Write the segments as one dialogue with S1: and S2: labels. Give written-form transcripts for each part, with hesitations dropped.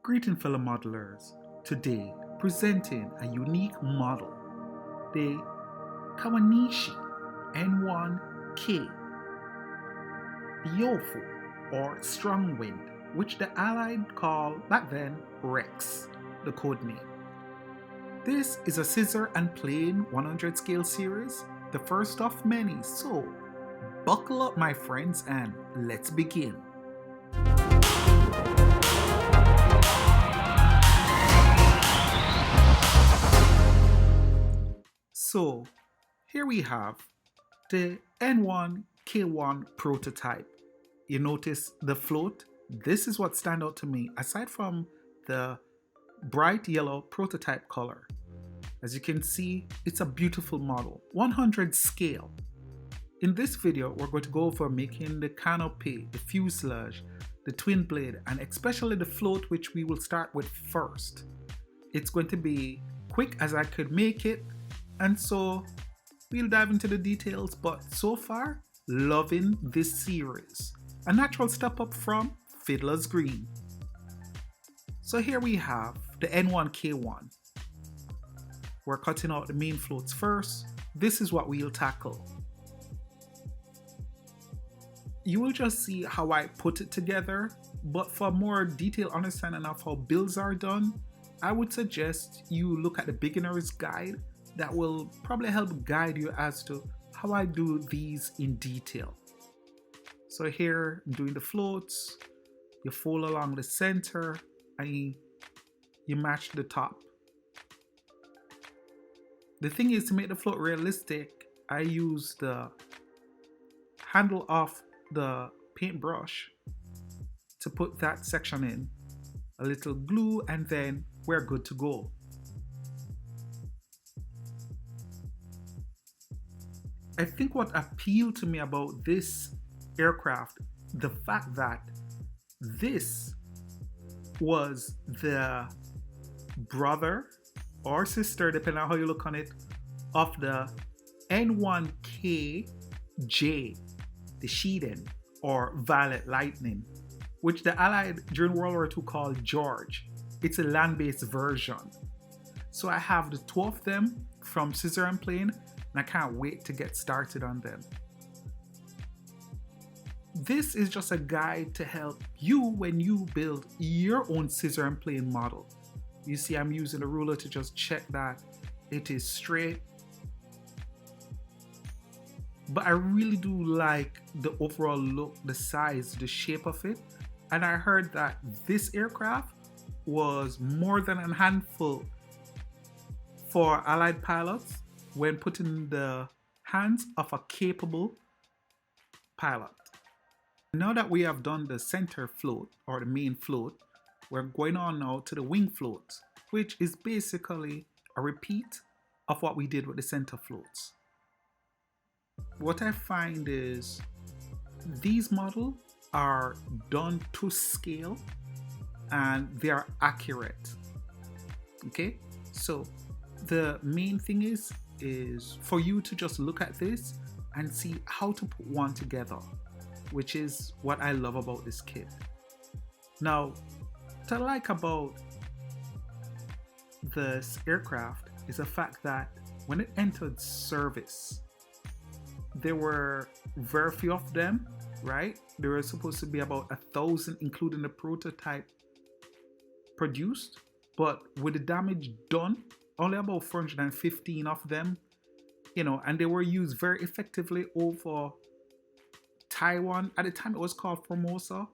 S1: Greeting fellow modelers, today presenting a unique model, the Kawanishi N1K Kyofu or Strong Wind, which the Allied called back then Rex, the code name. This is a scissor and plane 100 scale series, the first of many, so buckle up my friends and let's begin. So here we have the N1K1 prototype. You notice the float? This is what stands out to me aside from the bright yellow prototype color. As you can see, it's a beautiful model, 100 scale. In this video, we're going to go over making the canopy, the fuselage, the twin blade, and especially the float, which we will start with first. It's going to be quick as I could make it, and so we'll dive into the details, but so far, loving this series. A natural step up from Fiddler's Green. So here we have the N1K1. We're cutting out the main floats first. This is what we'll tackle. You will just see how I put it together, but for more detailed understanding of how builds are done, I would suggest you look at the beginner's guide. That will probably help guide you as to how I do these in detail. So here I'm doing the floats, you fold along the center and you match the top. The thing is, to make the float realistic, I use the handle of the paintbrush to put that section in, a little glue, and then we're good to go. I think what appealed to me about this aircraft, the fact that this was the brother or sister, depending on how you look on it, of the N1KJ, the Sheeden or Violet Lightning, which the Allied during World War II called George. It's a land-based version. So I have the two of them from Scissor and Plane, and I can't wait to get started on them. This is just a guide to help you when you build your own Scissor and Plane model. You see, I'm using a ruler to just check that it is straight. But I really do like the overall look, the size, the shape of it. And I heard that this aircraft was more than a handful for Allied pilots when put in the hands of a capable pilot. Now that we have done the center float or the main float, we're going on now to the wing float, which is basically a repeat of what we did with the center floats. What I find is these models are done to scale and they are accurate. Okay, so the main thing is for you to just look at this and see how to put one together, which is what I love about this kit. Now, what I like about this aircraft is the fact that when it entered service, there were very few of them, right? There were supposed to be about 1,000, including the prototype produced, but with the damage done, only about 415 of them, and they were used very effectively over Taiwan. At the time it was called Formosa,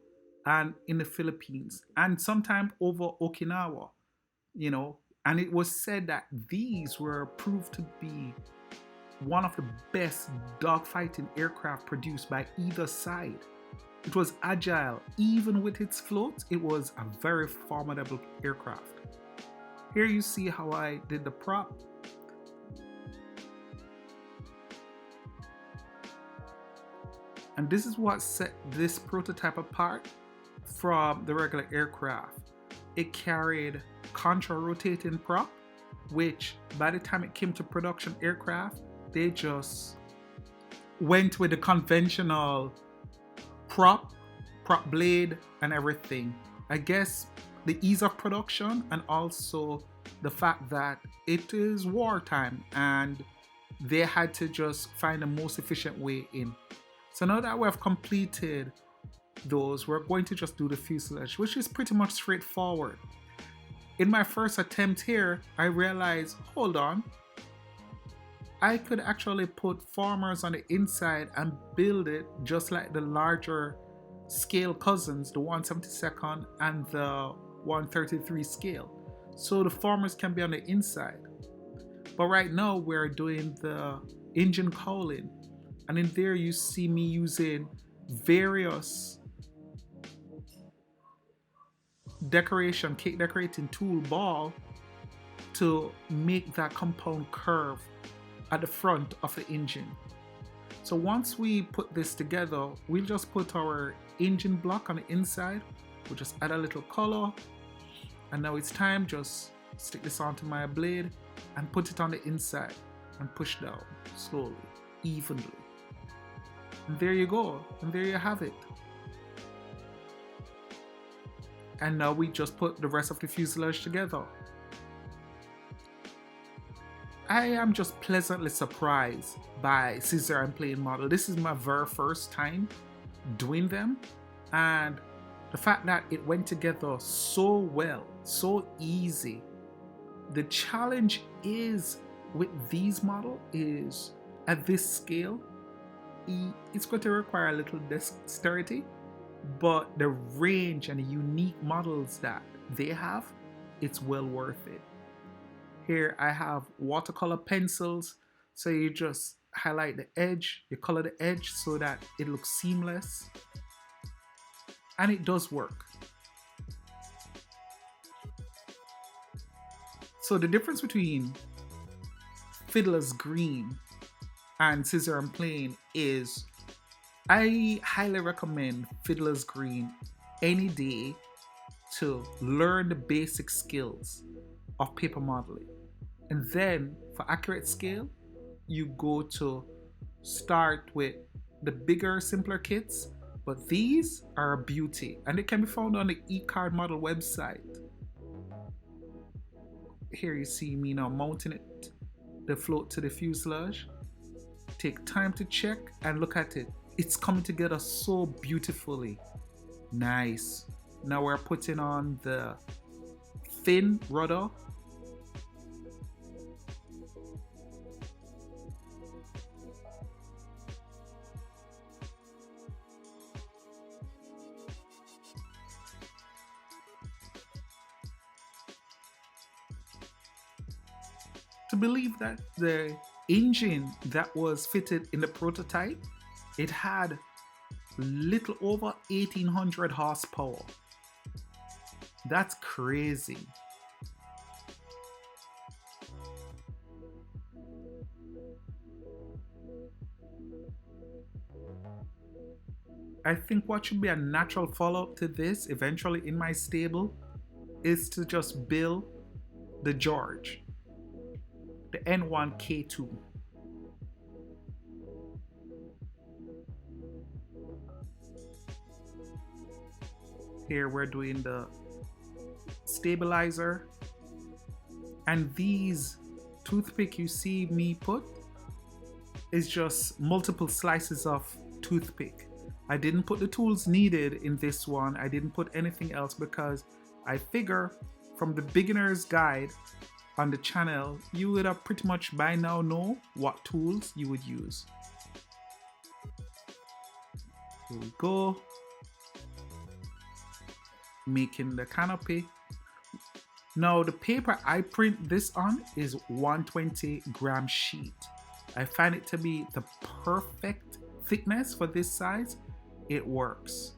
S1: and in the Philippines, and sometime over Okinawa, and it was said that these were proved to be one of the best dogfighting aircraft produced by either side. It was agile, even with its floats, it was a very formidable aircraft. Here you see how I did the prop. And this is what set this prototype apart from the regular aircraft. It carried contra-rotating prop, which by the time it came to production aircraft, they just went with the conventional prop blade and everything. I guess the ease of production and also the fact that it is wartime and they had to just find the most efficient way in. So now that we have completed those, we're going to just do the fuselage, which is pretty much straightforward. In my first attempt here, I realized, hold on, I could actually put formers on the inside and build it just like the larger scale cousins, the 1/72nd and the 1/33 scale. So the formers can be on the inside. But right now we're doing the engine cowling, and in there you see me using various cake decorating tool ball to make that compound curve at the front of the engine. So once we put this together, we'll just put our engine block on the inside. We'll just add a little color, and now it's time, just stick this onto my blade and put it on the inside and push down slowly, evenly. And there you go, and there you have it. And now we just put the rest of the fuselage together. I am just pleasantly surprised by scissor and plane model. This is my very first time doing them, and the fact that it went together so well, so easy. The challenge is with these models is at this scale, it's going to require a little dexterity, but the range and the unique models that they have, it's well worth it. Here I have watercolor pencils, so you just highlight the edge, you color the edge so that it looks seamless, and it does work. So the difference between Fiddler's Green and Scissor and Plane is I highly recommend Fiddler's Green any day to learn the basic skills of paper modeling. And then for accurate scale, you go to start with the bigger, simpler kits, but these are a beauty and they can be found on the eCard model website. Here you see me now mounting it, the float to the fuselage. Take time to check and look at it. It's coming together so beautifully. Nice. Now we're putting on the fin rudder. To believe that the engine that was fitted in the prototype, it had little over 1800 horsepower. That's crazy. I think what should be a natural follow-up to this eventually in my stable is to just build the George, the N1K2. Here we're doing the stabilizer, and these toothpick you see me put is just multiple slices of toothpick. I didn't put the tools needed in this one. I didn't put anything else because I figure from the beginner's guide on the channel, you would have pretty much by now know what tools you would use. Here we go. Making the canopy. Now the paper I print this on is 120 gram sheet. I find it to be the perfect thickness for this size. It works.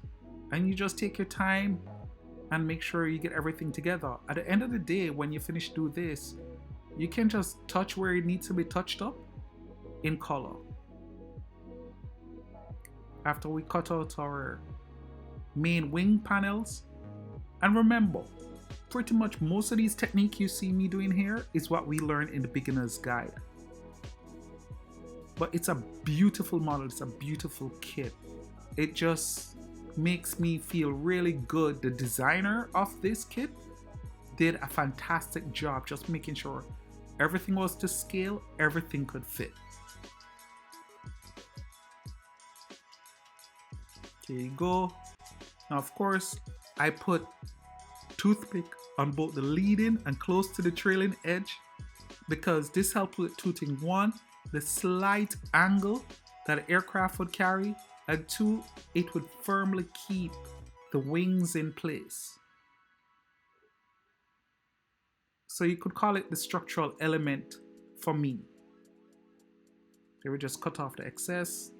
S1: And you just take your time and make sure you get everything together. At the end of the day, when you finish do this, you can just touch where it needs to be touched up in color. After we cut out our main wing panels, and remember, pretty much most of these techniques you see me doing here is what we learned in the beginner's guide. But it's a beautiful model, it's a beautiful kit. It just makes me feel really good, the designer of this kit, did a fantastic job just making sure everything was to scale, everything could fit. Here you go. Now, of course, I put toothpick on both the leading and close to the trailing edge because this helps with two things. One, the slight angle that an aircraft would carry, and two, it would firmly keep the wings in place. So you could call it the structural element for me. Here we just cut off the excess.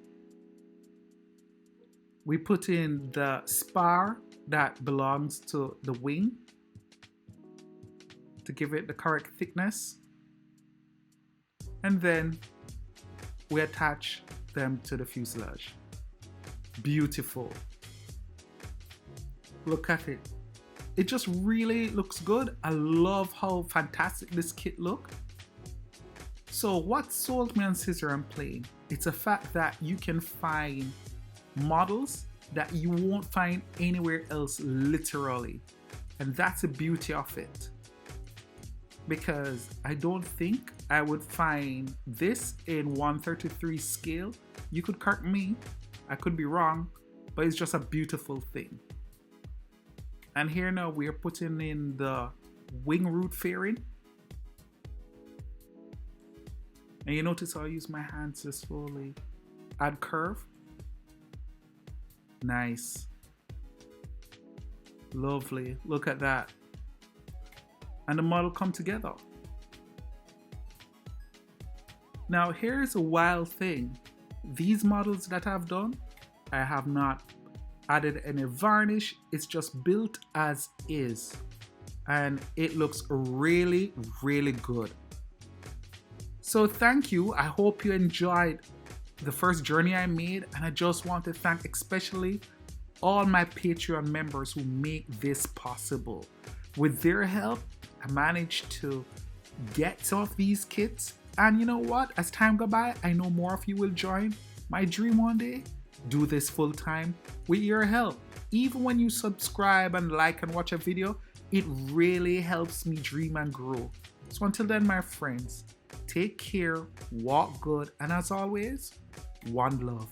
S1: We put in the spar that belongs to the wing to give it the correct thickness. And then we attach them to the fuselage. Beautiful. Look at it. It just really looks good. I love how fantastic this kit looks. So what sold me on Scissor and Plane? It's a fact that you can find models that you won't find anywhere else, literally. And that's the beauty of it. Because I don't think I would find this in 1/33 scale. You could correct me, I could be wrong, but it's just a beautiful thing. And here now we are putting in the wing root fairing. And you notice how I use my hands to slowly add curve. Nice. Lovely. Look at that. And the model come together. Now here's a wild thing. These models that I've done, I have not added any varnish. It's just built as is. And it looks really, really good. So thank you. I hope you enjoyed the first journey I made, and I just want to thank especially all my Patreon members who make this possible. With their help, I managed to get some of these kits, and you know what? As time goes by, I know more of you will join. My dream one day, do this full time with your help. Even when you subscribe and like and watch a video, it really helps me dream and grow. So until then, my friends, take care, walk good, and as always, one love.